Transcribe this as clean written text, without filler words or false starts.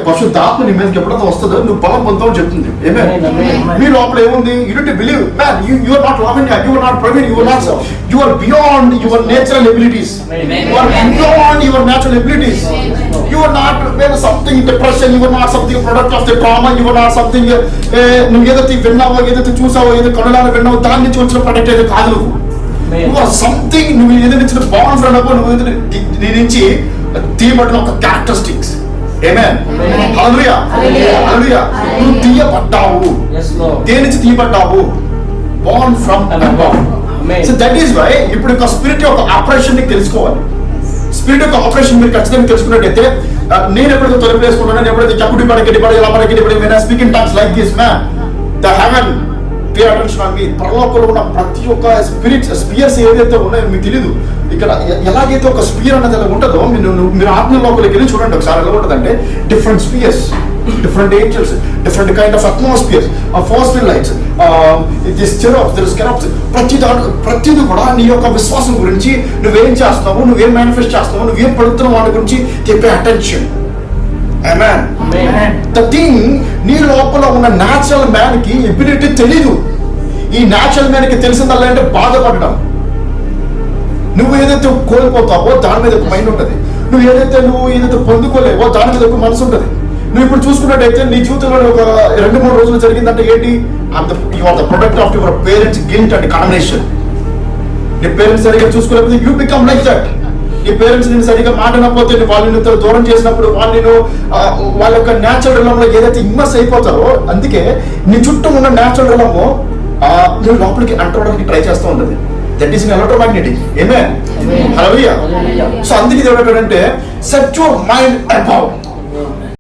పరిశుద్ధాత్మ నీ మీదకి ఎప్పుడైతే వస్తుందో నువ్వు బలం పొందుతావు చెప్తుంది. మీ లోపల ఏముంది? Unit believe man, you are not loving, you are not Praveen, you are beyond your natural abilities, you are beyond your natural abilities. You are not something depression, you are not something product of the trauma, you are not something నువ్వు ఏదైతే విన్నావో, ఏదైతే చూసావో, ఏదో కనులాలో విన్నావో దాని నుంచి వచ్చిన product ఏదో కాదు. నువ్వు ఆర్ సంథింగ్, నువ్వు ఏదైతే ఇచ్చిన బాండ్ ఫ్రెండ్, నువ్వు నీ నుంచి తీయబడిన ఒక క్యారెక్టరిస్టిక్స్. Amen. Hallelujah. Hallelujah. నువ్వు తీయబడ్డావు. దేని నుంచి తీయబడ్డావు? Born from above. So that is why ఇప్పుడు ఒక స్పిరిట్ యొక్క ఆపరేషన్ ని తెలుసుకోవాలి. స్పిరిట్ యొక్క ఆపరేషన్ మీరు ఖచ్చితంగా తెలుసుకున్నట్టయితే, నేను ఎప్పుడైతే తొలిపి వేసుకున్నాను, నేను ఎప్పుడైతే చక్కుడి పడకి ఇలా పడకి speaking tongues like this man, the heaven pay attention on me. పరలోకంలో ఉన్న ప్రతి ఒక్క స్పియర్స్ ఏదైతే ఉన్నాయో మీకు తెలియదు. ఇక్కడ ఎలాగైతే ఒక స్పియర్ అనేది ఎలా ఉంటుందో, మీరు ఆత్మలోకి వెళ్ళి చూడండి ఒకసారి. ఎలా ఉంటుంది అంటే different spheres, different angels, different kind of atmospheres, ఫాస్ఫియర్ lights, this cherubs, this cherubs, ప్రతిదీ కూడా నీ యొక్క విశ్వాసం గురించి, నువ్వేం చేస్తున్నావు, నువ్వేం మేనిఫెస్ట్ చేస్తున్నావు, నువ్వేం పడుతున్నావు వాటి గురించి చెప్పే అటెన్షన్. Amen. The thing, నీ లోపల ఉన్న న్యాచురల్ మ్యాన్ కి ఎబిలిటీ తెలీదు. ఈ న్యాచురల్ మ్యాన్ కి తెలిసిందల్లా అంటే బాధపడడం. నువ్వు ఏదైతే కోల్పోతావో దాని మీద ఒక మైండ్ ఉంటుంది, నువ్వు ఏదైతే పొందుకోలేవో దాని మీద ఒక మనసు ఉంటుంది. నువ్వు ఇప్పుడు చూసుకున్నట్టయితే నీ జీవితంలో ఒక 2-3 రోజులు జరిగిందంటే ఏంటి? You are the product of your parents guilt and condemnation. నీ పేరెంట్స్ సరిగ్గా చూసుకోలేకపోతే యూ బికమ్ లైక్ దట్. నీ పేరెంట్స్ నేను సరిగ్గా మాట్లాడకపోతే, వాళ్ళని దూరం చేసినప్పుడు వాళ్ళ యొక్క న్యాచురల్ రిలంలో ఏదైతే ఇమ్మర్స్ అయిపోతారో, అందుకే నీ చుట్టూ ఉన్న న్యాచురల్ రిలము నువ్వు లోపలికి అంటడానికి ట్రై చేస్తూ ఉంటుంది. That is electromagnetic. Amen. Hallelujah. So అందుకే ఏమంటాడంటే సెట్ యువర్ మైండ్ అబౌవ్.